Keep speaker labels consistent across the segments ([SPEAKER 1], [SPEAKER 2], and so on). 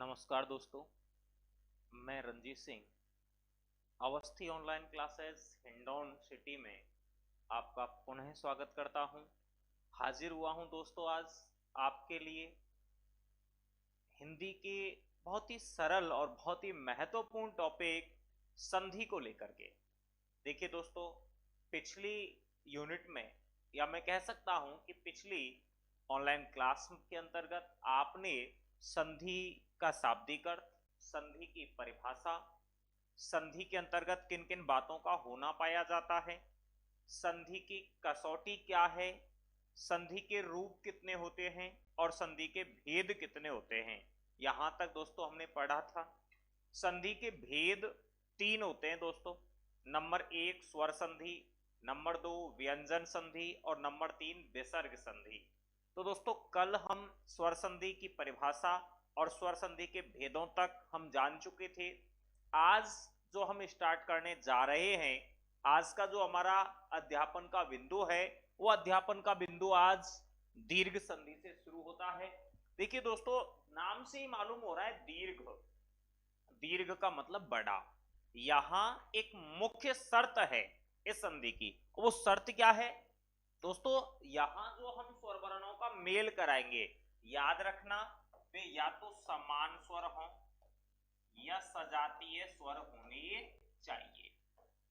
[SPEAKER 1] नमस्कार दोस्तों, मैं Ranjeet Singh Awasthi online classes Hindaun City में आपका पुनः स्वागत करता हूं। हाजिर हुआ हूं दोस्तों आज आपके लिए हिंदी के बहुत ही सरल और बहुत ही महत्वपूर्ण टॉपिक संधि को लेकर के। देखिए दोस्तों, पिछली यूनिट में या मैं कह सकता हूं कि पिछली ऑनलाइन क्लास के अंतर्गत आपने संधि का शाब्दिक अर्थ, संधि की परिभाषा, संधि के अंतर्गत किन किन बातों का होना पाया जाता है, संधि की कसौटी क्या है, संधि के रूप कितने होते हैं और संधि के भेद कितने होते हैं, यहां तक दोस्तों हमने पढ़ा था। संधि के भेद तीन होते हैं दोस्तों। नंबर एक स्वर संधि, नंबर दो व्यंजन संधि और नंबर तीन विसर्ग संधि। तो दोस्तों कल हम स्वर संधि की परिभाषा और स्वर संधि के भेदों तक हम जान चुके थे। आज जो हम स्टार्ट करने जा रहे हैं, आज का जो हमारा अध्यापन का बिंदु है, वो अध्यापन का बिंदु आज दीर्घ संधि से शुरू होता है। देखिए दोस्तों, नाम से ही मालूम हो रहा है दीर्घ, दीर्घ का मतलब बड़ा। यहां एक मुख्य शर्त है इस संधि की, वो शर्त क्या है दोस्तों? यहां जो हम स्वर वर्णों का मेल कराएंगे, याद रखना वे या तो समान स्वर हो या सजातीय स्वर होने चाहिए।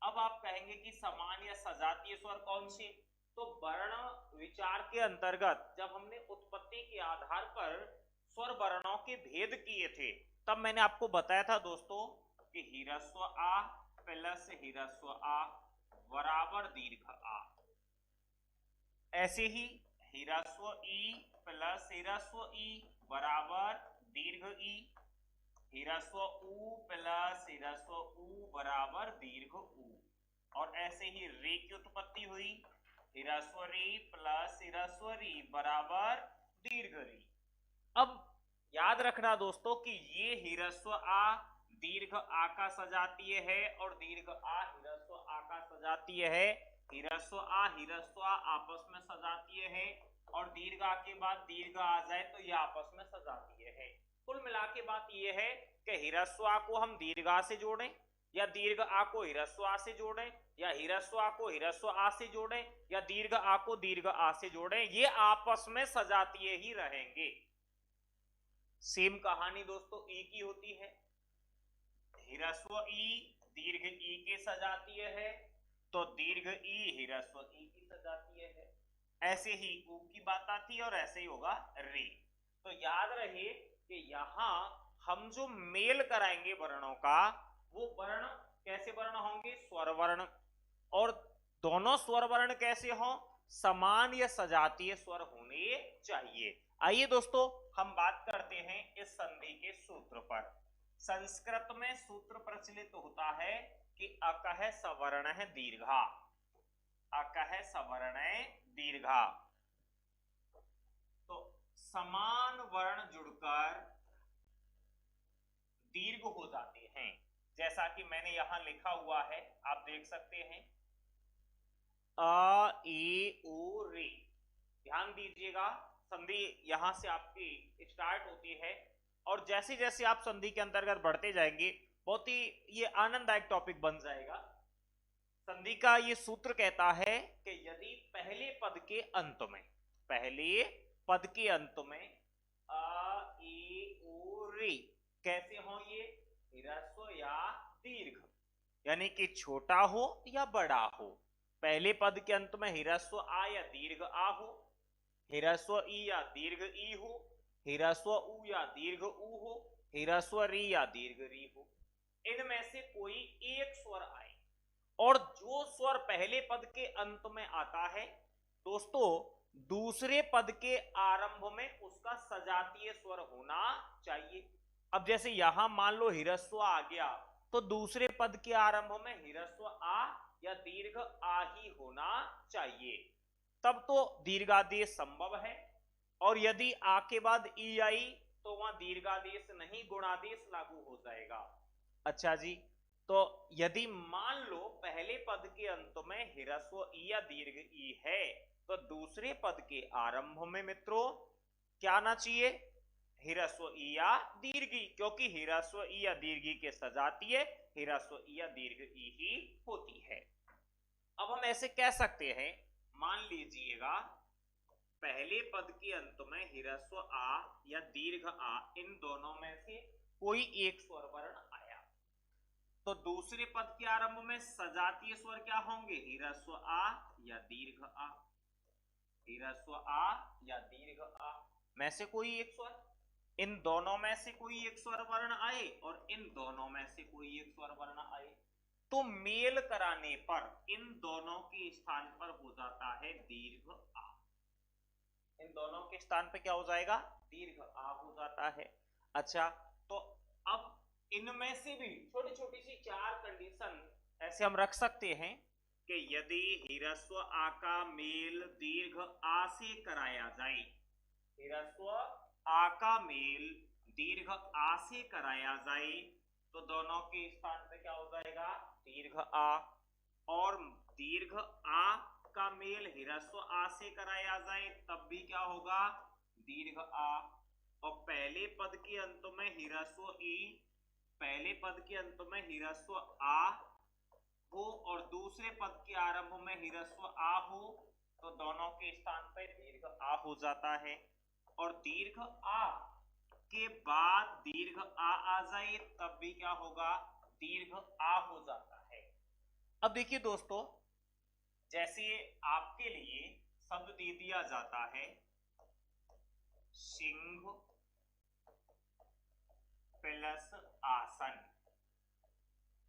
[SPEAKER 1] अब आप कहेंगे कि समान या सजातीय स्वर कौन से? तो वर्ण विचार के अंतर्गत जब हमने उत्पत्ति के आधार पर स्वर वर्णों के भेद किए थे, तब मैंने आपको बताया था दोस्तों कि ह्रस्व आ प्लस ह्रस्व आ बराबर दीर्घ आ। ऐसे ही ह्रस्व ई प्लस ह्रस्व ई बराबर दीर्घ ई, ह्रस्व उ प्लस ह्रस्व उ बराबर दीर्घ उ। और ऐसे ही रे की उत्पत्ति हुई, ह्रस्व रे प्लस ह्रस्व री बराबर दीर्घ री। अब याद रखना दोस्तों कि ये ह्रस्व आ दीर्घ आ का सजातीय है और दीर्घ आ ह्रस्व आ का सजातीय है। ह्रस्व आ ह्रस्व आ आपस में सजातीय है और दीर्घ आ के बाद दीर्घ आ जाए तो ये आपस में सजातीय है। कुल मिला के बात ये है कि ह्रस्व आ को हम दीर्घ आ से जोड़ें या दीर्घ आ को ह्रस्व आ से जोड़ें या ह्रस्व आ को ह्रस्व आ से जोड़ें या दीर्घ आ को दीर्घ आ से जोड़ें, ये आपस में सजातीय ही रहेंगे। सेम कहानी दोस्तों ई की होती है। ह्रस्व ई दीर्घ ई के सजातीय है तो दीर्घ ई ह्रस्व ई की सजातीय है। ऐसे ही ऊ की बात आती है और ऐसे ही होगा रे। तो याद रहे कि यहां हम जो मेल कराएंगे वर्णों का, वो वर्ण कैसे वर्ण होंगे? स्वर वर्ण। और दोनों स्वर वर्ण कैसे हों? समान या सजातीय स्वर होने चाहिए। आइए दोस्तों हम बात करते हैं इस संधि के सूत्र पर। संस्कृत में सूत्र प्रचलित होता है कि अकह सवर्ण है दीर्घा, अकह सवर्ण दीर्घा। तो समान वर्ण जुड़कर दीर्घ हो जाते हैं, जैसा कि मैंने यहां लिखा हुआ है, आप देख सकते हैं अ ए ओ रे। ध्यान दीजिएगा, संधि यहां से आपकी स्टार्ट होती है और जैसे जैसे आप संधि के अंतर्गत बढ़ते जाएंगे, बहुत ही ये आनंददायक टॉपिक बन जाएगा। संधि का ये सूत्र कहता है कि यदि पहले पद के अंत में, पहले पद के अंत में अ ए ओ रे कैसे हो? ये ह्रस्व या दीर्घ, यानी कि छोटा हो या बड़ा हो। पहले पद के अंत में ह्रस्व आ या दीर्घ आ हो, ह्रस्व ई या दीर्घ ई हो, ह्रस्व उ या दीर्घ उ हो, ह्रस्व री या दीर्घ री हो। इनमें से कोई एक स्वर आए और जो स्वर पहले पद के अंत में आता है दोस्तों, दूसरे पद के आरंभ में उसका सजातीय स्वर होना चाहिए। अब जैसे यहां मान लो ह्रस्व आ गया, तो दूसरे पद के आरंभ में ह्रस्व आ या दीर्घ आ ही होना चाहिए, तब तो दीर्घादेश संभव है। और यदि आ के बाद ई आई तो वहां दीर्घादेश नहीं गुणादेश लागू हो जाएगा। अच्छा जी, तो यदि मान लो पहले पद के अंत में ह्रस्व ई या दीर्घ ई है, तो दूसरे पद के आरंभ में मित्रों क्या आना चाहिए? ह्रस्व ई या दीर्घ ई, क्योंकि ह्रस्व ई या दीर्घ ई के सजातीय ह्रस्व ई या दीर्घ ई ही होती है। अब हम ऐसे कह सकते हैं, मान लीजिएगा पहले पद के अंत में ह्रस्व आ या दीर्घ आ, इन दोनों में से कोई एक स्वर वर्ण आया, तो दूसरे पद के आरंभ में सजातीय स्वर क्या होंगे? ह्रस्व आ या दीर्घ आ, ह्रस्व आ या दीर्घ आ में से कोई एक स्वर, इन दोनों में से कोई एक स्वर वर्ण आए और इन दोनों में से कोई एक स्वर वर्ण आए, तो मेल कराने पर इन दोनों के स्थान पर हो जाता है दीर्घ आ। इन दोनों के स्थान पे क्या हो जाएगा? दीर्घ आ हो जाता है। अच्छा, तो अब इनमें से भी छोटी छोटी सी चार कंडीशन ऐसे हम रख सकते हैं कि यदि ह्रस्व आ का मेल दीर्घ आ से कराया जाए, ह्रस्व आ का मेल दीर्घ आ से कराया जाए, तो दोनों के स्थान पे क्या हो जाएगा? दीर्घ आ। और दीर्घ आ का मेल ह्रस्व आ से कराया जाए तब भी क्या होगा? दीर्घ आ। और पहले पद के अंत में ह्रस्व ई, पहले पद के अंत में ह्रस्व आ हो और दूसरे पद के आरंभ में ह्रस्व आ हो, तो दोनों के स्थान पर दीर्घ आ हो जाता है। और दीर्घ आ के बाद दीर्घ आ जाए तब भी क्या होगा? दीर्घ आ हो जाता है। अब देखिए दोस्तों, जैसे आपके लिए शब्द दे दिया जाता है सिंह प्लस आसन,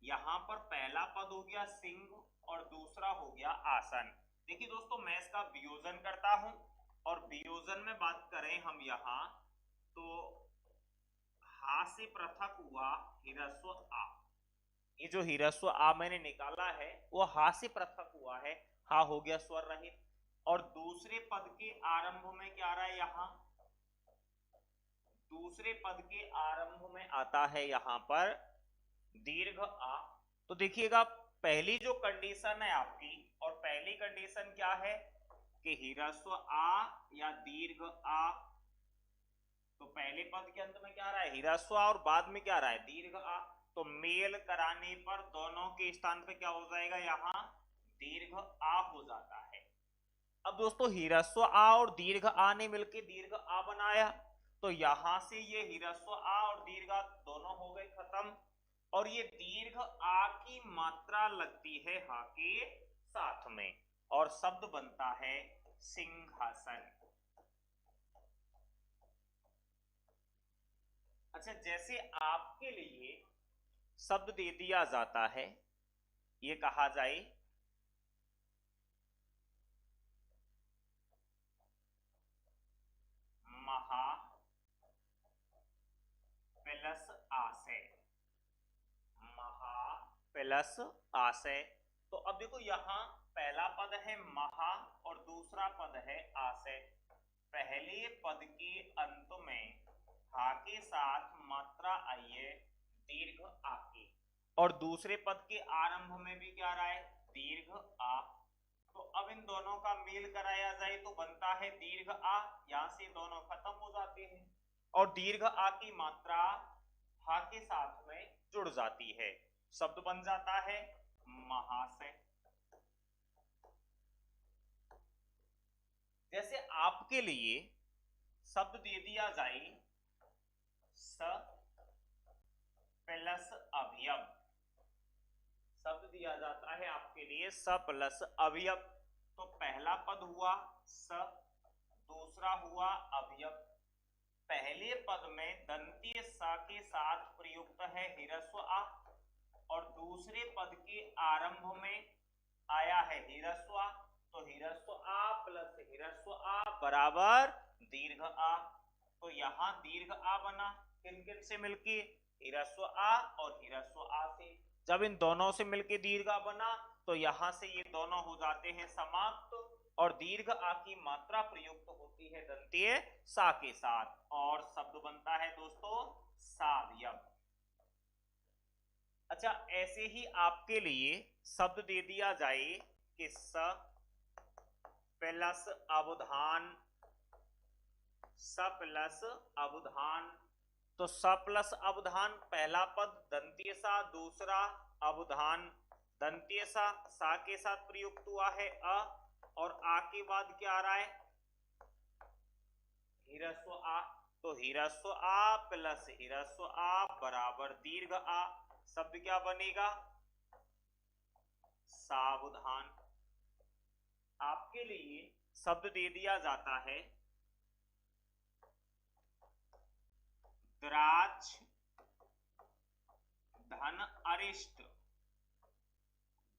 [SPEAKER 1] यहां पर पहला पद हो गया सिंह और दूसरा हो गया आसन। देखिए दोस्तों, मैं इसका वियोजन करता हूं और वियोजन में बात करें हम यहां, तो हा से पृथक हुआ ह्रस्व आ, ये जो ह्रस्व आ मैंने निकाला है वो हा से पृथक हुआ है, हा हो गया स्वर रहित। और दूसरे पद के आरंभ में क्या आ रहा है? यहां दूसरे पद के आरंभ में आता है यहां पर दीर्घ आ। तो देखिएगा, पहली जो कंडीशन है आपकी, और पहली कंडीशन क्या है कि ह्रस्व आ या दीर्घ आ, तो पहले पद के अंत में क्या आ रहा है? ह्रस्व आ, और बाद में क्या आ रहा है? दीर्घ आ। तो मेल कराने पर दोनों के स्थान पे क्या हो जाएगा? यहां दीर्घ आ हो जाता है। अब दोस्तों, ह्रस्व आ और दीर्घ आ ने मिलकर दीर्घ आ बनाया, तो यहां से ये ह्रस्व आ और दीर्घ आ दोनों हो गए खत्म, और ये दीर्घ आ की मात्रा लगती है हा के साथ में, और शब्द बनता है सिंहासन। अच्छा, जैसे आपके लिए शब्द दे दिया जाता है, ये कहा जाए महा प्लस आशय, महा प्लस आशय। तो अब देखो, यहां पहला पद है महा और दूसरा पद है आशय। पहले पद के अंत में हा के साथ मात्रा आई है दीर्घ आ की, और दूसरे पद के आरंभ में भी क्या रहा है? दीर्घ आ। तो अब इन दोनों का मेल कराया जाए तो बनता है दीर्घ आ, यहां से दोनों खत्म हो जाते हैं और दीर्घ आ की मात्रा हा के साथ में जुड़ जाती है, शब्द बन जाता है महाशय। जैसे आपके लिए शब्द दे दिया जाए स प्लस अवयव, शब्द दिया जाता है आपके लिए स प्लस अवयव, तो पहला पद हुआ स, दूसरा हुआ अवयव। पहले पद में दंतीय स के साथ प्रयुक्त है ह्रस्व आ, और दूसरे पद के आरंभ में आया है ह्रस्व आ, तो ह्रस्व आ प्लस ह्रस्व आ बराबर दीर्घ आ। तो यहां दीर्घ आ बना किन किन से मिलके? ह्रस्व आ और ह्रस्व आ से। जब इन दोनों से मिलके दीर्घ आ बना तो यहां से ये दोनों हो जाते हैं समाप्त, और दीर्घ आ की मात्रा प्रयुक्त होती है दंतीय सा के साथ, और शब्द बनता है दोस्तों सावयव। अच्छा, ऐसे ही आपके लिए शब्द दे दिया जाए कि स प्लस अवधान स प्लस अवधान। तो स प्लस अवधान, पहला पद दंतीय सा, दूसरा अवधान दंतीय सा के साथ प्रयुक्त हुआ है अ, और आ के बाद क्या आ रहा है, ह्रस्व आ। तो ह्रस्व आ प्लस ह्रस्व आ बराबर दीर्घ आ, शब्द क्या बनेगा, सावधान। आपके लिए शब्द दे दिया जाता है द्राक्ष धन अरिष्ट,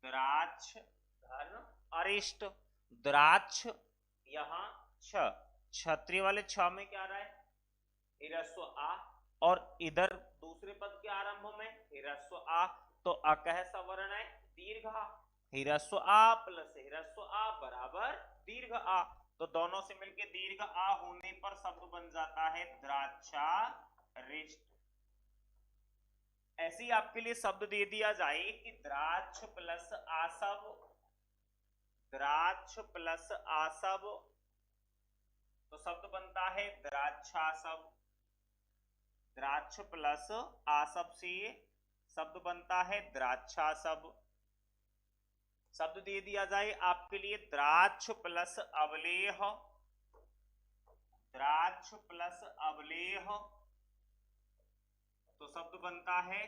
[SPEAKER 1] द्राक्ष धन अरिष्ट। द्राक्ष यहां छ, छत्री वाले छ में क्या आ रहा है, ह्रस्व आ, और इधर दूसरे पद के आरंभ में ह्रस्व आ, तो अकह सवर्ण है दीर्घ आ। ह्रस्व आ प्लस ह्रस्व आ बराबर दीर्घ आ, तो दोनों से मिलकर दीर्घ आ होने पर शब्द बन जाता है द्राक्षारिष्ट। ऐसे ही आपके लिए शब्द दे दिया जाए कि द्राक्ष प्लस आसव, द्राक्ष प्लस आसव, तो शब्द बनता है द्राक्षासव। द्राक्ष प्लस आसव से शब्द बनता है द्राक्षासव। शब्द दे दिया जाए आपके लिए द्राक्ष प्लस अवलेह, द्राक्ष प्लस अवलेह, तो शब्द बनता है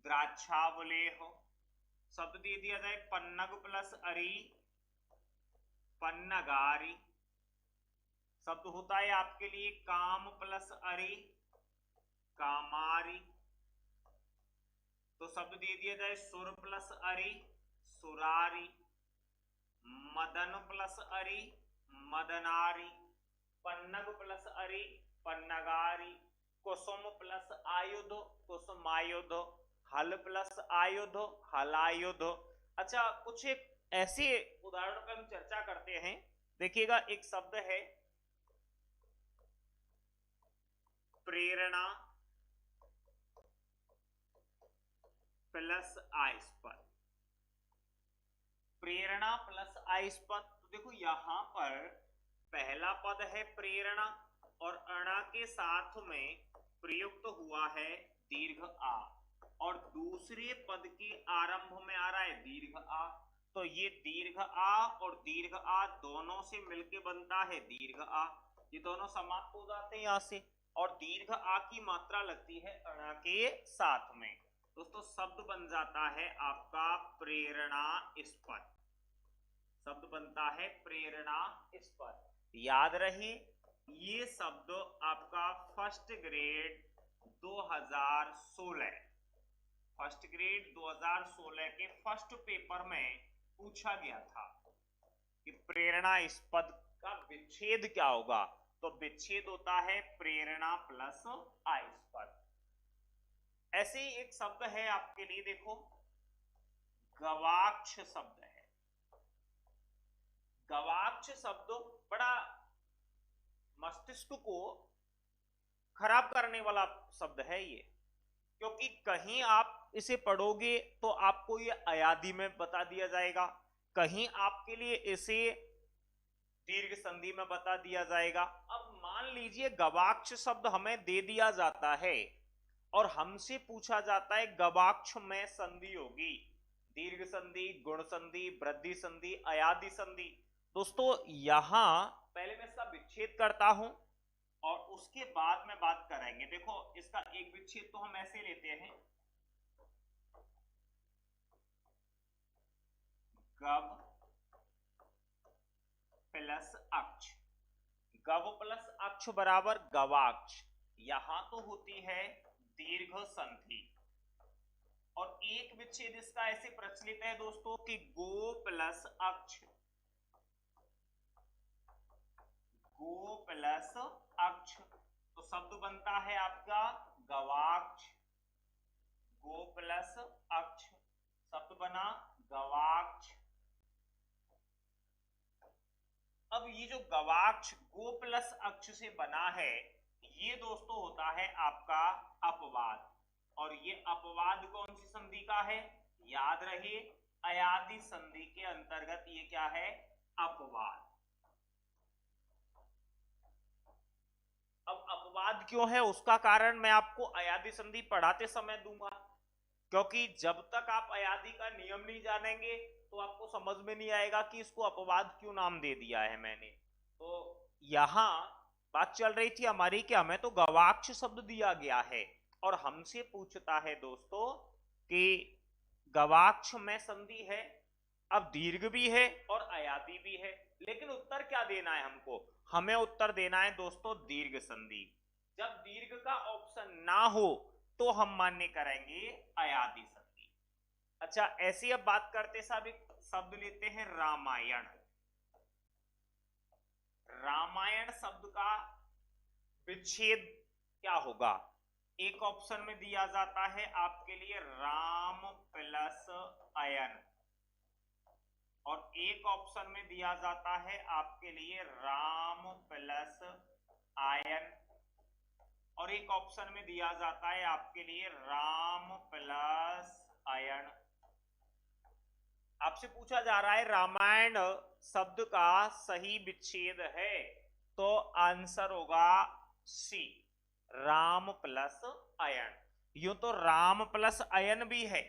[SPEAKER 1] द्राक्षावलेह। शब्द दे दिया जाए पन्नग प्लस अरी, पन्नगारी, शब्द होता है आपके लिए काम प्लस अरी, कामारी, तो शब्द दे दिया जाए सुर प्लस अरी, सुरारी, मदन प्लस अरी, मदनारी, पन्नग प्लस अरी, पन्नगारी, कुसुम प्लस आयुध, कुसुमायुध, हल प्लस आयुध, हलायुध। अच्छा, कुछ एक ऐसे उदाहरणों पर हम चर्चा करते हैं। देखिएगा, एक शब्द है प्रेरणा प्लस आइस्पद, प्रेरणा प्लस आइस्पद। तो देखो यहां पर पहला पद है प्रेरणा और अणा के साथ में प्रयुक्त हुआ है दीर्घ आ, और दूसरे पद के आरंभ में आ रहा है दीर्घ आ, तो ये दीर्घ आ और दीर्घ आ दोनों से मिलके बनता है दीर्घ आ। ये दोनों समाप्त हो जाते हैं यहां से, और दीर्घ आ की मात्रा लगती है अणा के साथ में। दोस्तों शब्द बन जाता है आपका प्रेरणा स्पद, शब्द बनता है प्रेरणा स्पद। याद रहे ये शब्द आपका फर्स्ट ग्रेड 2016, फर्स्ट ग्रेड 2016 के फर्स्ट पेपर में पूछा गया था कि प्रेरणा स्पद का विच्छेद क्या होगा। तो विच्छेद होता है प्रेरणा प्लस आइस्पद। ऐसे ही एक शब्द है आपके लिए, देखो गवाक्ष शब्द है। गवाक्ष शब्द बड़ा मस्तिष्क को खराब करने वाला शब्द है ये, क्योंकि कहीं आप इसे पढ़ोगे तो आपको ये अयादी में बता दिया जाएगा, कहीं आपके लिए इसे दीर्घ संधि में बता दिया जाएगा। अब मान लीजिए गवाक्ष शब्द हमें दे दिया जाता है और हमसे पूछा जाता है गवाक्ष में संधि होगी, दीर्घ संधि, गुण संधि, वृद्धि संधि, अयादी संधि। दोस्तों यहां पहले मैं इसका विच्छेद करता हूं और उसके बाद में बात करेंगे। देखो इसका एक विच्छेद तो हम ऐसे लेते हैं, गव प्लस अक्ष, गव प्लस अक्ष बराबर गवाक्ष। यहां तो होती है दीर्घ संधि, और एक विच्छेद इसका ऐसे प्रचलित है दोस्तों कि गो प्लस अक्ष, गो प्लस अक्ष, तो शब्द बनता है आपका गवाक्ष, गो प्लस अक्ष, शब्द बना गवाक्ष। अब ये जो गवाक्ष गो प्लस अक्ष से बना है, ये दोस्तों होता है आपका अपवाद, और ये अपवाद कौन सी संधि का है, याद रहे अयादी संधि के अंतर्गत ये क्या है, अपवाद। अपवाद क्यों है उसका कारण मैं आपको अयादी संधि पढ़ाते समय दूंगा, क्योंकि जब तक आप अयादी का नियम नहीं जानेंगे तो आपको समझ में नहीं आएगा कि इसको अपवाद क्यों नाम दे दिया है मैंने। तो यहां बात चल रही थी हमारी कि हमें तो गवाक्ष शब्द दिया गया है और हमसे पूछता है दोस्तों कि गवाक्ष में संधि है, अब दीर्घ भी है और अयादी भी है, लेकिन उत्तर क्या देना है हमको? हमें उत्तर देना है दोस्तों दीर्घ संधि। जब दीर्घ का ऑप्शन ना हो तो हम मान्य करेंगे अयादी संधि। अच्छा, ऐसी अब बात करते सब एक शब्द लेते हैं रामायण। रामायण शब्द का विच्छेद क्या होगा? एक ऑप्शन में दिया जाता है आपके लिए राम प्लस अयन, और एक ऑप्शन में दिया जाता है आपके लिए राम प्लस आयन, और एक ऑप्शन में दिया जाता है आपके लिए राम प्लस अयन। आपसे पूछा जा रहा है रामायण शब्द का सही विच्छेद है, तो आंसर होगा सी, राम प्लस अयन। यूं तो राम प्लस अयन भी है,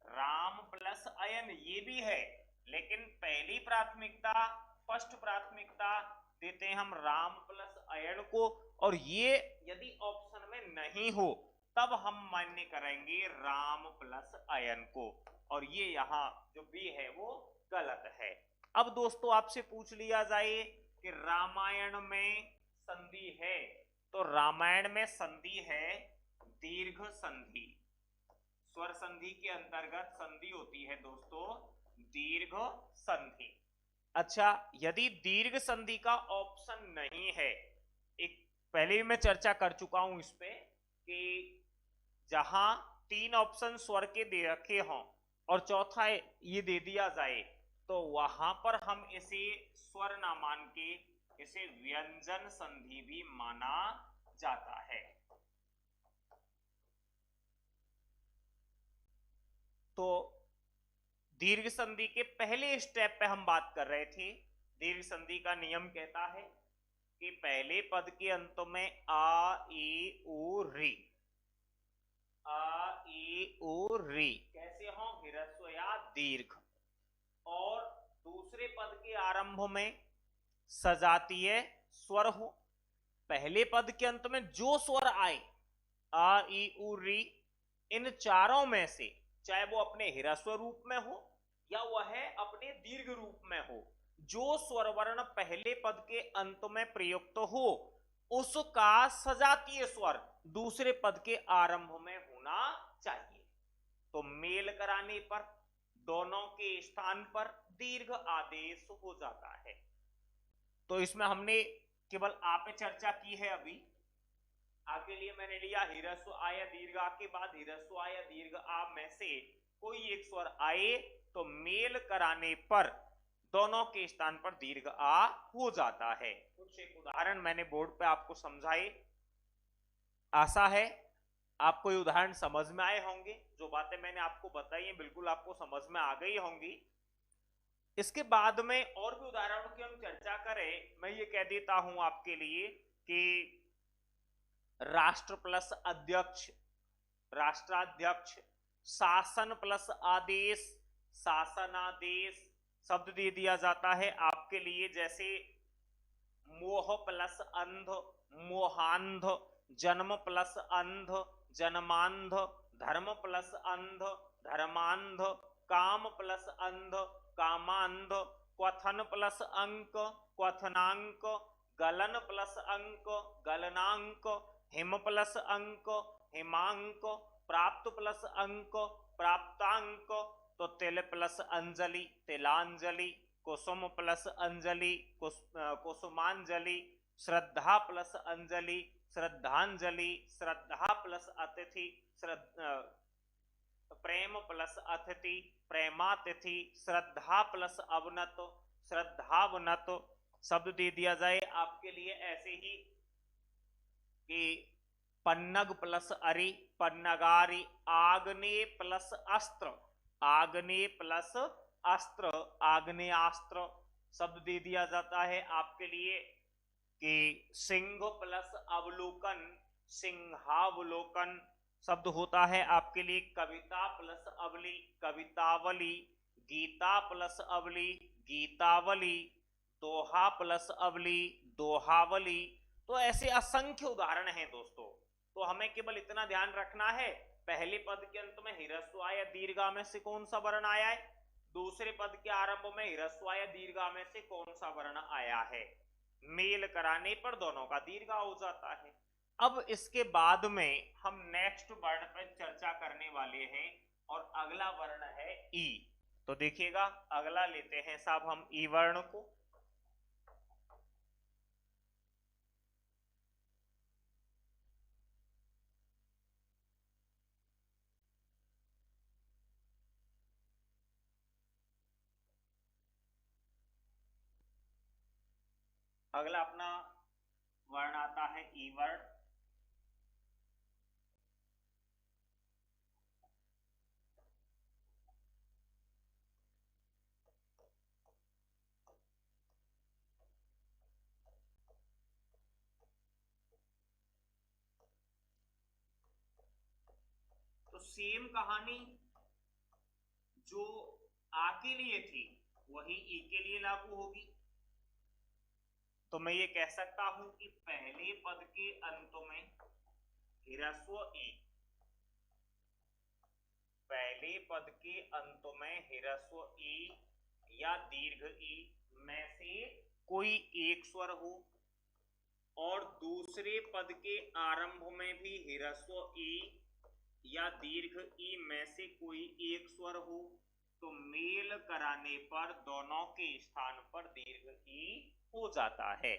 [SPEAKER 1] राम प्लस अयन ये भी है, लेकिन पहली प्राथमिकता, फर्स्ट प्राथमिकता देते हैं हम राम प्लस अयन को, और ये यदि ऑप्शन में नहीं हो तब हम मान्य करेंगे राम प्लस अयन को, और ये यहां जो बी है वो गलत है। अब दोस्तों आपसे पूछ लिया जाए कि रामायण में संधि है, तो रामायण में संधि है दीर्घ संधि। स्वर संधि के अंतर्गत संधि होती है दोस्तों दीर्घ संधि। अच्छा, यदि दीर्घ संधि का ऑप्शन नहीं है, एक पहले भी मैं चर्चा कर चुका हूं इस पे कि जहां 3 ऑप्शन स्वर के दे रखे हों और चौथा ये दे दिया जाए, तो वहां पर हम इसे स्वर ना मान के इसे व्यंजन संधि भी माना जाता है। तो दीर्घ संधि के पहले स्टेप पे हम बात कर रहे थे। दीर्घ संधि का नियम कहता है कि पहले पद के अंत में आ ई उ री, आ ई उ री कैसे हो? ह्रस्व या दीर्घ। और दूसरे पद के आरंभ में सजातीय स्वर हो। पहले पद के अंत में जो स्वर आए आ ई उ री, इन चारों में से चाहे वो अपने ह्रस्व रूप में हो या वह अपने दीर्घ रूप में हो, जो स्वर वर्ण पहले पद के अंत में प्रयुक्त हो उसका सजातीय स्वर दूसरे पद के आरंभ में होना चाहिए। तो मेल कराने पर दोनों के स्थान पर दीर्घ आदेश हो जाता है। तो इसमें हमने केवल आ पे चर्चा की है। अभी आ के लिए मैंने लिया ह्रस्व आ या दीर्घ आ के बाद ह्रस्व आ या दीर्घ आ में से कोई एक स्वर आए तो मेल कराने पर दोनों के स्थान पर दीर्घ आ हो जाता है। कुछ एक उदाहरण मैंने बोर्ड पे आपको समझाए, आशा है आपको ये उदाहरण समझ में आए होंगे। जो बातें मैंने आपको बताई हैं बिल्कुल आपको समझ में आ गई होंगी। इसके बाद में और भी उदाहरणों की हम चर्चा करें, मैं ये कह देता हूं आपके लिए कि राष्ट्र प्लस अध्यक्ष, राष्ट्राध्यक्ष, शासन प्लस आदेश, शासनादेश शब्द दे दिया जाता है आपके लिए, जैसे मोह प्लस अंध, मोहांध, जन्म प्लस अंध, जन्मांध, धर्म प्लस अंध, धर्मांध, काम प्लस अंध, कामांध, क्वथन प्लस अंक, क्वथनांक, गलन प्लस अंक, गलनांक, हिम प्लस अंक, हिमांक, प्राप्त प्लस अंक, प्राप्तांक। तो तिल प्लस अंजलि, तिलांजलि, कुसुम प्लस अंजलि, कुसुमांजलि, श्रद्धा प्लस अंजलि, श्रद्धांजलि, श्रद्धा प्लस अतिथि, प्रेम प्लस अतिथि, प्रेमातिथि, श्रद्धा प्लस अवनत, श्रद्धावनत शब्द दे दिया जाए आपके लिए। ऐसे ही कि पन्नग प्लस अरि, पन्नगारी, आग्नेय प्लस अस्त्र, आग्नेय प्लस अस्त्र, आग्नेयास्त्र शब्द दे दिया जाता है आपके लिए। कि सिंह प्लस अवलोकन सिंहावलोकन शब्द होता है आपके लिए कविता प्लस अवली कवितावली, गीता प्लस अवली गीतावली, दोहा प्लस अवली दोहावली। तो ऐसे असंख्य उदाहरण हैं दोस्तों। तो हमें केवल इतना ध्यान रखना है, पहले पद के अंत में ह्रस्व या दीर्घा में से कौन सा वर्ण आया है, दूसरे पद के आरंभ में ह्रस्व या दीर्घा में से कौन सा वर्ण आया है, मेल कराने पर दोनों का दीर्घा हो जाता है। अब इसके बाद में हम नेक्स्ट वर्ण पर चर्चा करने वाले हैं और अगला वर्ण है ई। तो देखिएगा अगला लेते हैं साहब हम ई वर्ण को। अगला अपना वर्ण आता है ई वर्ण। तो सेम कहानी जो आ के लिए थी वही ई के लिए लागू होगी। तो मैं ये कह सकता हूं कि पहले पद के अंत में ह्रस्व ई, पहले पद के अंत में ह्रस्व ई या दीर्घ ई में से कोई एक स्वर हो और दूसरे पद के आरंभ में भी ह्रस्व ई या दीर्घ ई में से कोई एक स्वर हो, तो मेल कराने पर दोनों के स्थान पर दीर्घ ई हो जाता है।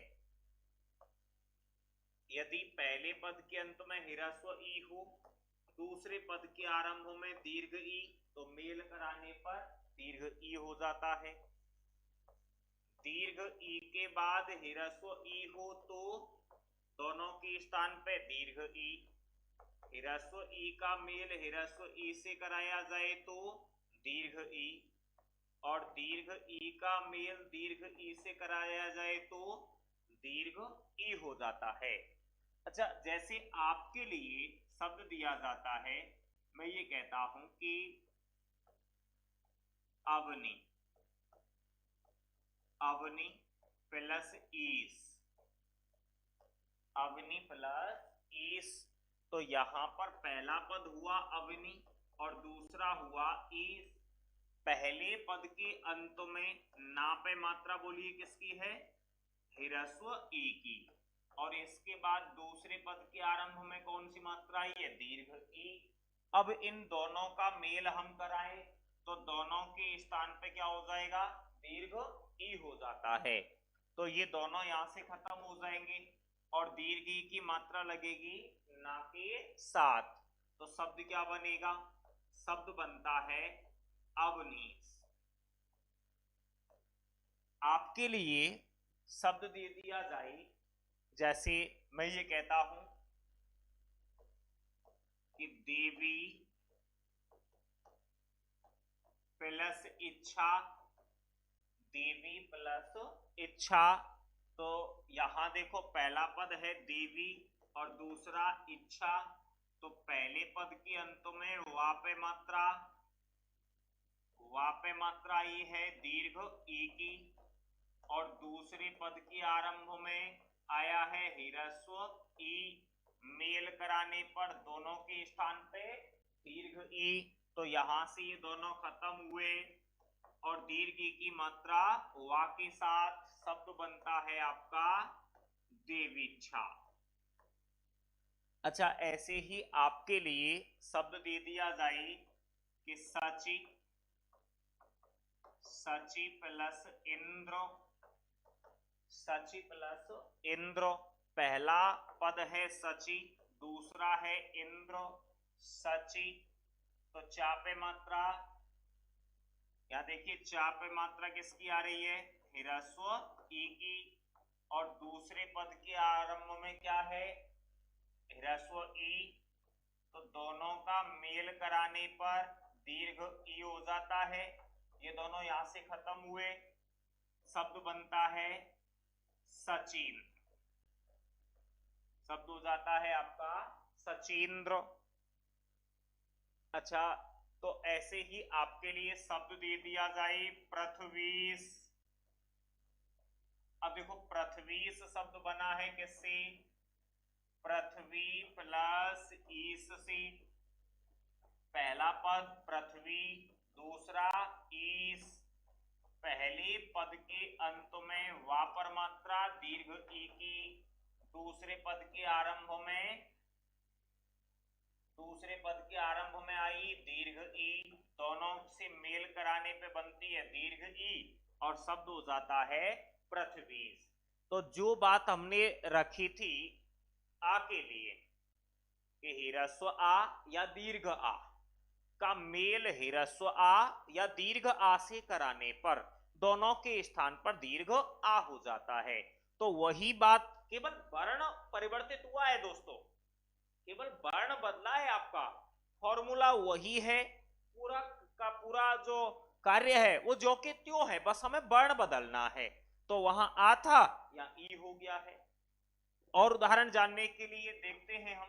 [SPEAKER 1] यदि पहले पद के अंत में ह्रस्व ई हो, दूसरे पद के आरंभ में दीर्घ ई, तो मेल कराने पर दीर्घ ई हो जाता है। दीर्घ ई के बाद ह्रस्व ई हो तो दोनों के स्थान पे दीर्घ ई, ह्रस्व ई का मेल ह्रस्व ई से कराया जाए तो दीर्घ ई, और दीर्घ ई का मेल दीर्घ ई से कराया जाए तो दीर्घ ई हो जाता है। अच्छा, जैसे आपके लिए शब्द दिया जाता है, मैं ये कहता हूं कि अवनी, अवनी प्लस ईस, अवनी प्लस ईस, तो यहां पर पहला पद हुआ अवनी और दूसरा हुआ ईस। पहले पद के अंत में ना पे मात्रा बोलिए किसकी है, ह्रस्व ई की, और इसके बाद दूसरे पद के आरंभ में कौन सी मात्रा आई है, दीर्घ ई। अब इन दोनों का मेल हम कराएं तो दोनों के स्थान पे क्या हो जाएगा, दीर्घ ई हो जाता है। तो ये दोनों यहां से खत्म हो जाएंगे और दीर्घ ई की मात्रा लगेगी ना के साथ। तो शब्द क्या बनेगा, शब्द बनता है अवनीश। आपके लिए शब्द दे दिया जाए, जैसे मैं ये कहता हूं कि देवी प्लस इच्छा, देवी प्लस इच्छा, तो यहां देखो पहला पद है देवी और दूसरा इच्छा, तो पहले पद के अंत में वा पे मात्रा, वा पे मात्रा ये है दीर्घ ई की, और दूसरे पद के आरंभ में आया है ह्रस्व ई, मेल कराने पर दोनों के स्थान पे दीर्घ ई, तो यहां से ये दोनों खत्म हुए और दीर्घ ई की मात्रा वा के साथ, शब्द बनता है आपका देवीच्छा। अच्छा, ऐसे ही आपके लिए शब्द दे दिया जाए कि सची, सची प्लस इंद्र, सची प्लस इंद्र, पहला पद है सची, दूसरा है इंद्र, सची, तो चा पे मात्रा, यहां देखिए चा पे मात्रा किसकी आ रही है, ह्रस्व ई की, और दूसरे पद के आरंभ में क्या है, ह्रस्व ई, तो दोनों का मेल कराने पर दीर्घ ई हो जाता है। ये दोनों यहां से खत्म हुए, शब्द बनता है सचिन। शब्द हो जाता है आपका सचिंद्र। अच्छा, तो ऐसे ही आपके लिए शब्द दे दिया जाए पृथ्वीश। अब देखो पृथ्वीश शब्द बना है किससे? पृथ्वी प्लस ईश से। पहला पद पृथ्वी, दूसरा ईश। पहले पद के अंत में वा पर मात्रा दीर्घ ई की, दूसरे पद के आरंभ में आई दीर्घ ई, दोनों से मेल कराने पे बनती है दीर्घ ई और शब्द हो जाता है पृथ्वी। तो जो बात हमने रखी थी आ के लिए कि ह्रस्व आ या दीर्घ आ का मेल ह्रस्व आ या दीर्घ आ से कराने पर दोनों के स्थान पर दीर्घ आ हो जाता है। तो वही बात, केवल वर्ण परिवर्तित हुआ है दोस्तों, केवल वर्ण बदला है, आपका फॉर्मूला वही है, पूरा का पूरा जो कार्य है वो जो के त्यों है, बस हमें वर्ण बदलना है। तो वहां आ था या ई हो गया है। और उदाहरण जानने के लिए देखते हैं हम,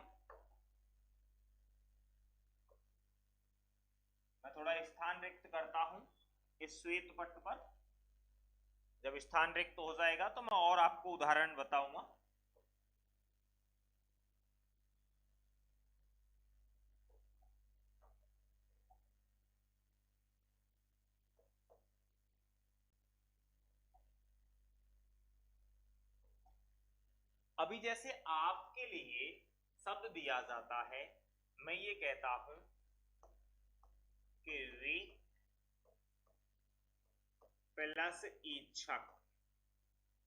[SPEAKER 1] मैं थोड़ा स्थान रिक्त करता हूं इस श्वेत पट्ट पर। जब स्थान रिक्त हो जाएगा तो मैं और आपको उदाहरण बताऊंगा। अभी जैसे आपके लिए शब्द दिया जाता है, मैं ये कहता हूं कि री प्लस इच्छक,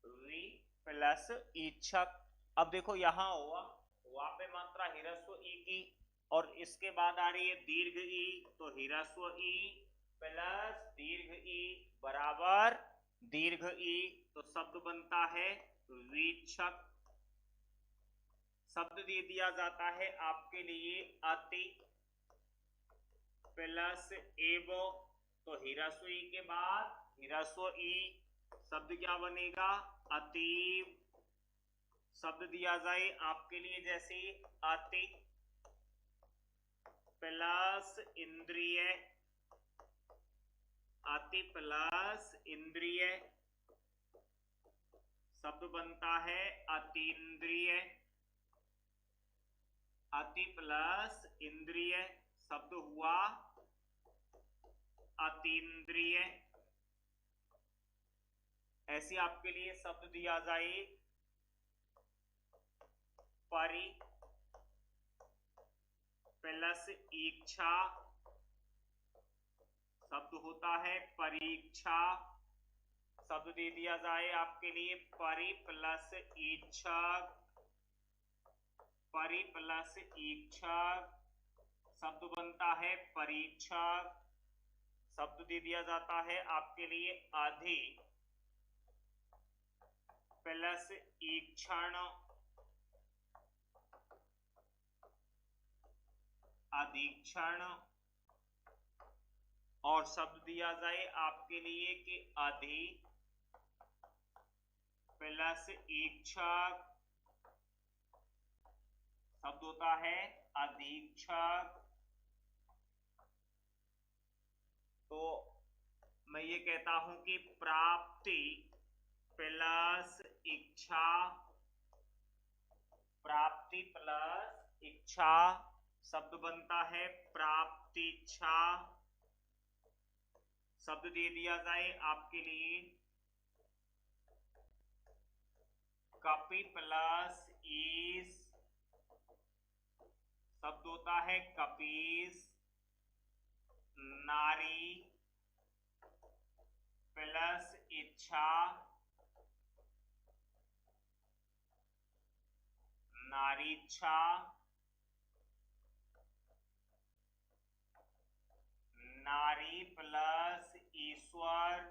[SPEAKER 1] री प्लस इच्छक। अब देखो यहां हुआ वहां पे मात्रा ह्रस्व ई की और इसके बाद आ रही है दीर्घ ई, तो ह्रस्व ई प्लस दीर्घ ई बराबर दीर्घ ई, तो शब्द बनता है वीक्षक। शब्द दे दिया जाता है आपके लिए अति प्लस एवो, तो ह्रस्व ई के बाद ह्रस्व ई, शब्द क्या बनेगा? अतीव। शब्द दिया जाए आपके लिए जैसे अति प्लस इंद्रिय, अति प्लस इंद्रिय, शब्द बनता है अतीन्द्रिय। अति प्लस इंद्रिय, शब्द हुआ अतीन्द्रिय। ऐसे आपके लिए शब्द दिया जाए परि प्लस इच्छा, शब्द होता है परीक्षा। शब्द दे दिया जाए आपके लिए परि प्लस इच्छक, परि प्लस इच्छक, शब्द बनता है परीक्षक। शब्द दे दिया जाता है आपके लिए अधि प्लस ईक्षण, अधीक्षण। और शब्द दिया जाए आपके लिए कि अधि प्लस ईक्षक, शब्द होता है अधीक्षक। तो मैं ये कहता हूं कि प्राप्ति प्लस इच्छा, प्राप्ति प्लस इच्छा, शब्द बनता है प्राप्तिच्छा। शब्द दे दिया जाए आपके लिए कपि प्लस ईश, शब्द होता है कपीस। नारी प्लस इच्छा, नारीच्छा। नारी प्लस ईश्वर,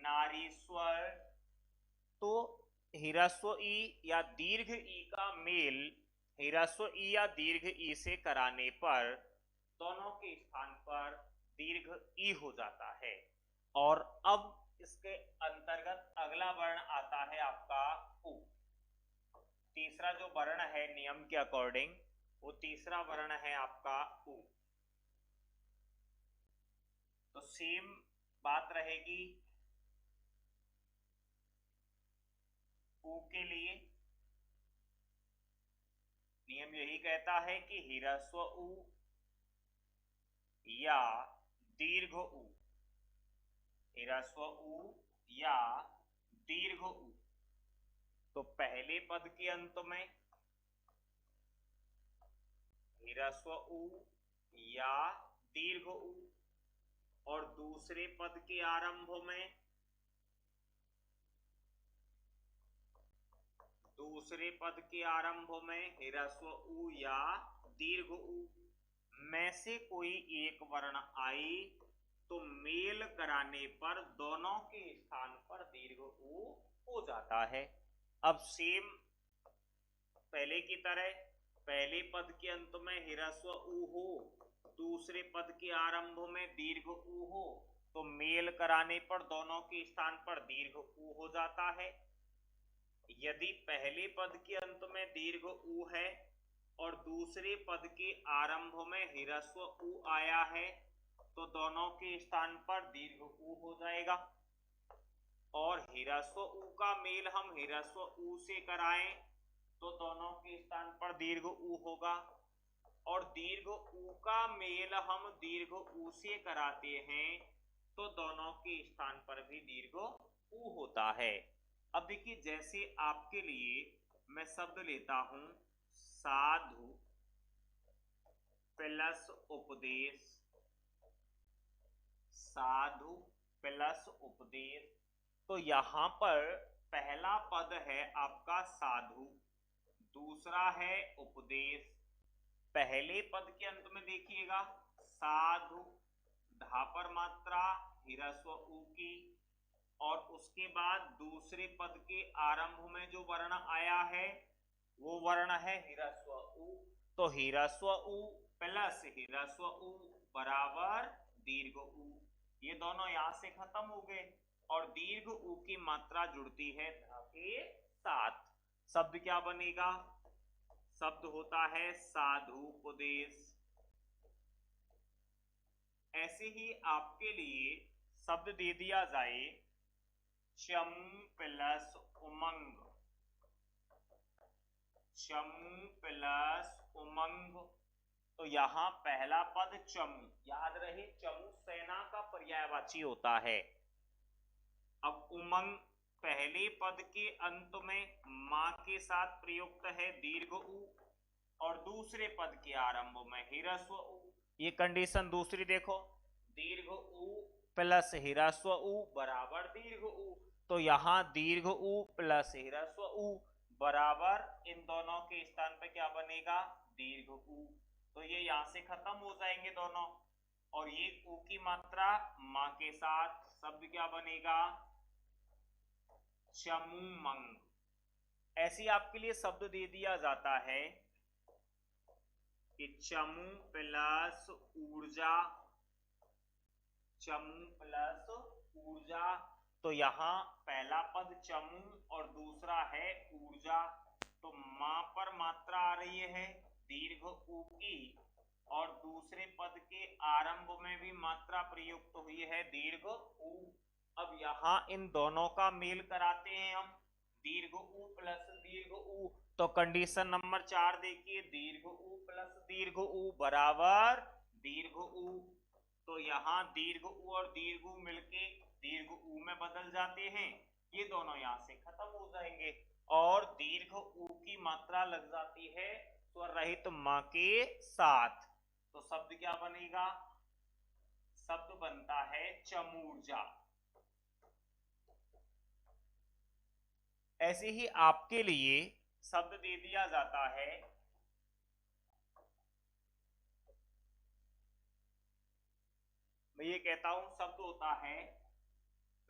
[SPEAKER 1] नारीश्वर। तो ह्रस्व ई या दीर्घ ई का मेल ह्रस्व ई या दीर्घ ई से कराने पर दोनों के स्थान पर दीर्घ ई हो जाता है। और अब इसके अंतर्गत अगला वर्ण आता है आपका उ। तीसरा जो वर्ण है नियम के अकॉर्डिंग, वो तीसरा वर्ण है आपका उ। तो सेम बात रहेगी उ के लिए। नियम यही कहता है कि ह्रस्व उ या दीर्घ उ, ह्रस्व उ या दीर्घ उ। तो पहले पद के अंत में ह्रस्व उ या दीर्घ उ, और दूसरे पद के आरंभ में ह्रस्व उ या दीर्घ उ में से कोई एक वर्ण आई तो मेल कराने पर दोनों के स्थान पर दीर्घ उ हो जाता है। अब सेम पहले की तरह, पहले पद के अंत में ह्रस्व उ हो, दूसरे पद के आरंभ में दीर्घ उ हो, तो मेल कराने पर दोनों के स्थान पर दीर्घ उ हो जाता है। यदि पहले पद के अंत में दीर्घ उ है और दूसरे पद के आरंभ में ह्रस्व उ आया है, तो दोनों के स्थान पर दीर्घ उ हो जाएगा। और ह्रस्व उ का मेल हम ह्रस्व उ से कराएं तो दोनों के स्थान पर दीर्घ उ होगा, और दीर्घ उ का मेल हम दीर्घ उ से कराते हैं तो दोनों के स्थान पर भी दीर्घ उ होता है। अब देखिए, जैसे आपके लिए मैं शब्द लेता हूं साधु प्लस उपदेश, साधु प्लस उपदेश। तो यहां पर पहला पद है आपका साधु, दूसरा है उपदेश। पहले पद के अंत में देखिएगा साधु, धा पर मात्रा ह्रस्व उ की, और उसके बाद दूसरे पद के आरंभ में जो वर्ण आया है वो वर्ण है ह्रस्व उ। तो ह्रस्व उ प्लस ह्रस्व उ बराबर दीर्घ उ। ये दोनों यहां से खत्म हो गए और दीर्घ उ की मात्रा जुड़ती है धा के साथ। शब्द क्या बनेगा? शब्द होता है साधुपदेश। ऐसे ही आपके लिए शब्द दे दिया जाए चमू प्लस उमंग, चमू प्लस उमंग। तो यहां पहला पद चमू, याद रहे चमू सेना का पर्यायवाची होता है। अब उमंग पहले पद के अंत में मां के साथ प्रयुक्त है दीर्घ उ, और दूसरे पद के आरंभ में ह्रस्व उ। ये कंडीशन दूसरी देखो, दीर्घ उ प्लस ह्रस्व उ बराबर दीर्घ उ। तो यहां दीर्घ उ प्लस ह्रस्व उ बराबर इन दोनों के स्थान पे क्या बनेगा? दीर्घ उ। तो ये यहां से खत्म हो जाएंगे दोनों, और ये उ की मात्रा मां के साथ, शब्द क्या बनेगा? चमूमंग। ऐसे आपके लिए शब्द दे दिया जाता है कि चमू प्लस ऊर्जा, चमू प्लस ऊर्जा। तो यहां पहला पद चमू और दूसरा है ऊर्जा। तो मां पर मात्रा आ रही है दीर्घ उ की, और दूसरे पद के आरंभ में भी मात्रा प्रयुक्त हुई है दीर्घ उ। अब यहां इन दोनों का मेल कराते हैं हम, दीर्घ उ प्लस दीर्घ उ। तो कंडीशन नंबर 4 देखिए, दीर्घ उ प्लस दीर्घ उ बराबर दीर्घ उ। तो यहां दीर्घ उ और दीर्घ उ मिलके दीर्घ उ में बदल जाते हैं, ये दोनों यहां से खत्म हो जाएंगे, और दीर्घ उ की मात्रा लग जाती है स्वर रहित मां के साथ। तो शब्द क्या बनेगा? शब्द बनता है चमूर्जा। ऐसे ही आपके लिए शब्द दे दिया जाता है मैं ये कहता हूं शब्द होता है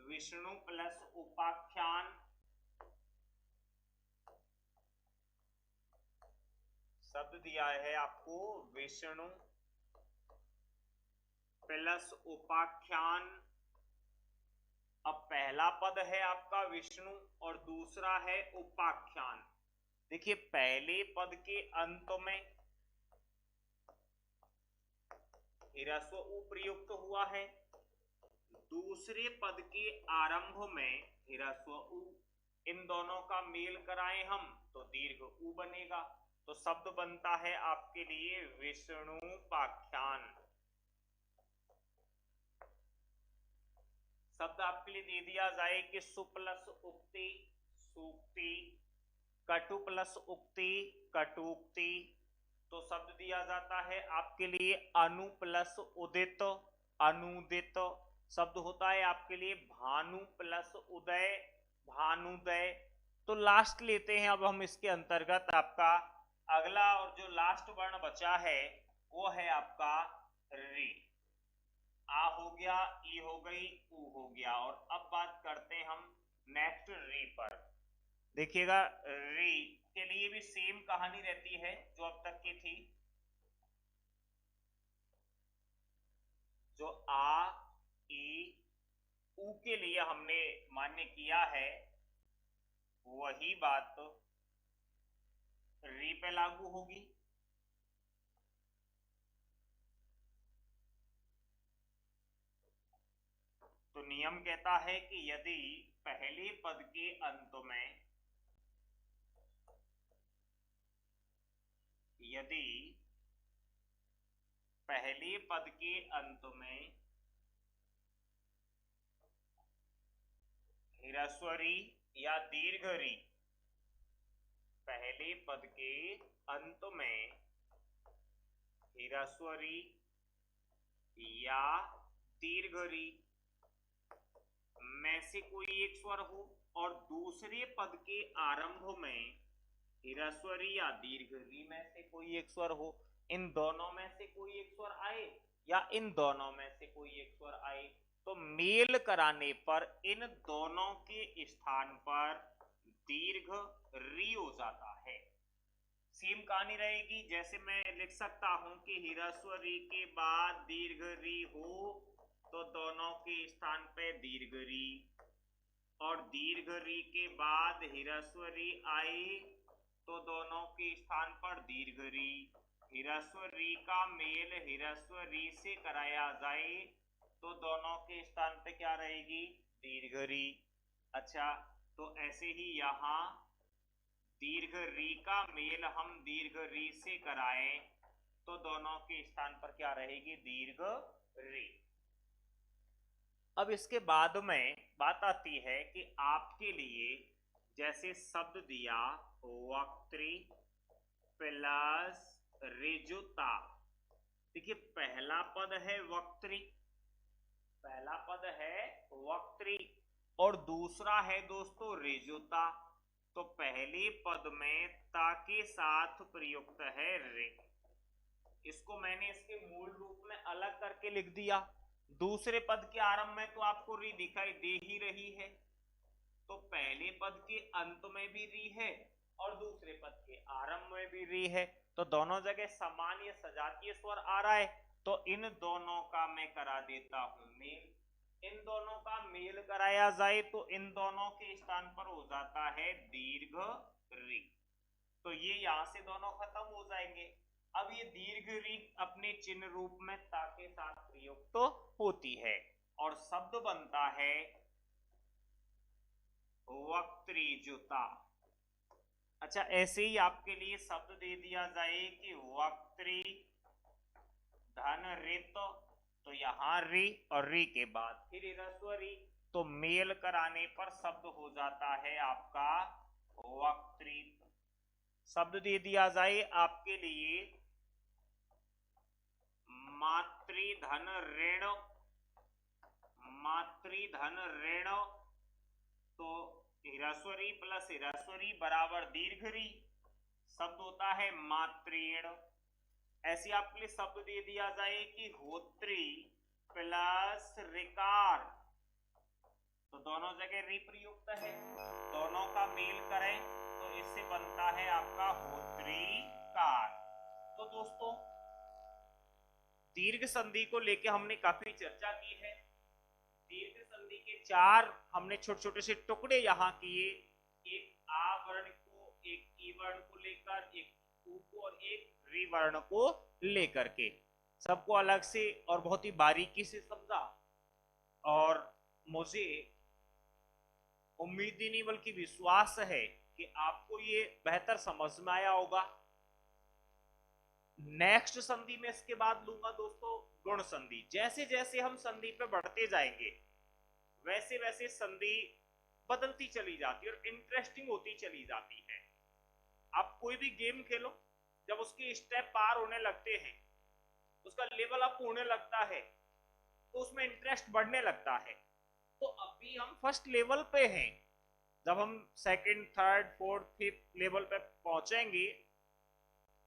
[SPEAKER 1] विष्णु प्लस उपाख्यान, शब्द दिया है आपको विष्णु प्लस उपाख्यान, अब पहला पद है आपका विष्णु और दूसरा है उपाख्यान। देखिए पहले पद के अंत में ह्रस्व उ प्रयुक्त हुआ है, दूसरे पद के आरंभ में ह्रस्व उ, इन दोनों का मेल कराएं हम तो दीर्घ उ बनेगा। तो शब्द बनता है आपके लिए विष्णुपाख्यान। शब्द आपके लिए दे दिया जाए कि सु प्लस उक्ति सूक्ति, कटु प्लस उक्ति कटुक्ति। तो शब्द दिया जाता है आपके लिए अनु प्लस उदित अनुदित। शब्द होता है आपके लिए भानु प्लस उदय भानुदय। तो लास्ट लेते हैं अब हम इसके अंतर्गत आपका अगला, और जो लास्ट वर्ण बचा है वो है आपका री। आ हो गया, ई हो गई, उ हो गया। और अब बात करते हैं हम नेक्स्ट री पर। देखिएगा री के लिए भी सेम कहानी रहती है जो अब तक की थी। जो आ ई उ के लिए हमने मान्य किया है वही बात री पे लागू होगी। तो नियम कहता है कि यदि पहले पद के अंत में यदि पहले पद के अंत में ह्रस्व री या दीर्घ री, पहले पद के अंत में ह्रस्व री या दीर्घ री में से कोई एक स्वर हो और दूसरे पद के आरंभ में ह्रस्व री या दीर्घ री में से कोई एक स्वर हो, इन दोनों में से कोई एक स्वर आए या इन दोनों में से कोई एक स्वर आए, तो मेल कराने पर इन दोनों के स्थान पर दीर्घ री हो जाता है। सेम कहानी रहेगी, जैसे मैं लिख सकता हूं कि ह्रस्व री के बाद दीर्घ री हो तो दोनों के स्थान पे दीर्घ री, और दीर्घ री के बाद ह्रस्व री आए तो दोनों के स्थान पर दीर्घ री। ह्रस्व री का मेल ह्रस्व री से कराया जाए तो दोनों के स्थान पे क्या रहेगी, दीर्घ री। अच्छा, तो ऐसे ही यहां दीर्घ री का मेल हम दीर्घ री से कराएं तो दोनों के स्थान पर क्या रहेगी, दीर्घ री। अब इसके बाद में बात आती है कि आपके लिए जैसे शब्द दिया वक्त्री प्लस ऋजुता। देखिए पहला पद है वक्त्री, पहला पद है वक्त्री और दूसरा है दोस्तों ऋजुता। तो पहले पद में ता के साथ प्रयुक्त है रे, इसको मैंने इसके मूल रूप में अलग करके लिख दिया। दूसरे पद के आरंभ में तो आपको री दिखाई दे ही रही है, तो पहले पद के अंत में भी री है और दूसरे पद के आरंभ में भी री है, तो दोनों जगह समान या सजातीय स्वर आ रहा है। तो इन दोनों का मैं करा देता हूं मेल। इन दोनों का मेल कराया जाए तो इन दोनों के स्थान पर हो जाता है दीर्घ री। तो ये यहां से दोनों खत्म हो जाएंगे। अब ये दीर्घ री अपने चिन्ह रूप में ता के साथ प्रयुक्त तो होती है और शब्द बनता है वक्त्रीजुता। अच्छा, ऐसे ही आपके लिए शब्द दे दिया जाए कि वक्त्री धन रित, तो यहां री और री के बाद फिर ह्रस्व री, तो मेल कराने पर शब्द हो जाता है आपका वक्त्री। शब्द दे दिया जाए आपके लिए मातृधन ऋण, मातृधन ऋण, तो ह्रस्व री प्लस ह्रस्व री बराबर दीर्घ री, शब्द होता है मातृण। ऐसे आपके लिए शब्द दे दिया जाए कि होत्री प्लस ऋकार, तो दोनों जगह री प्रयुक्त है, दोनों का मेल करें तो इससे बनता है आपका होत्रीकार। तो दोस्तों दीर्घ संधि को लेकर हमने काफी चर्चा की है। दीर्घ संधि के के चार हमने छोटे छोटे से टुकड़े यहाँ किए, एक आ वर्ण को, एक ई वर्ण को लेकर, एक उ को और एक री वर्ण को लेकर के, सबको अलग से और बहुत ही बारीकी से समझा। और मुझे उम्मीद ही नहीं बल्कि विश्वास है कि आपको ये बेहतर समझ में आया होगा। नेक्स्ट संधि में इसके बाद लूंगा दोस्तों गुण संधि। जैसे जैसे हम संधि पे बढ़ते जाएंगे वैसे वैसे संधि बदलती चली जाती है और इंटरेस्टिंग होती चली जाती है। आप कोई भी गेम खेलो, जब उसके स्टेप पार होने लगते हैं, उसका लेवल अप होने लगता है, तो उसमें इंटरेस्ट बढ़ने लगता है। तो अभी हम फर्स्ट लेवल पे हैं, जब हम second, third, fourth, fifth level पे पहुंचेंगे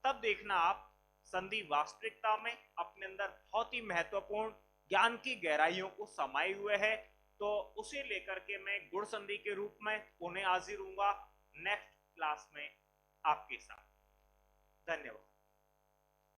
[SPEAKER 1] तब देखना आप संधि वास्तविकता में अपने अंदर बहुत ही महत्वपूर्ण ज्ञान की गहराइयों को समाये हुए है। तो उसे लेकर के मैं गुण संधि के रूप में पुनः हाजिर हूंगा नेक्स्ट क्लास में आपके साथ। धन्यवाद।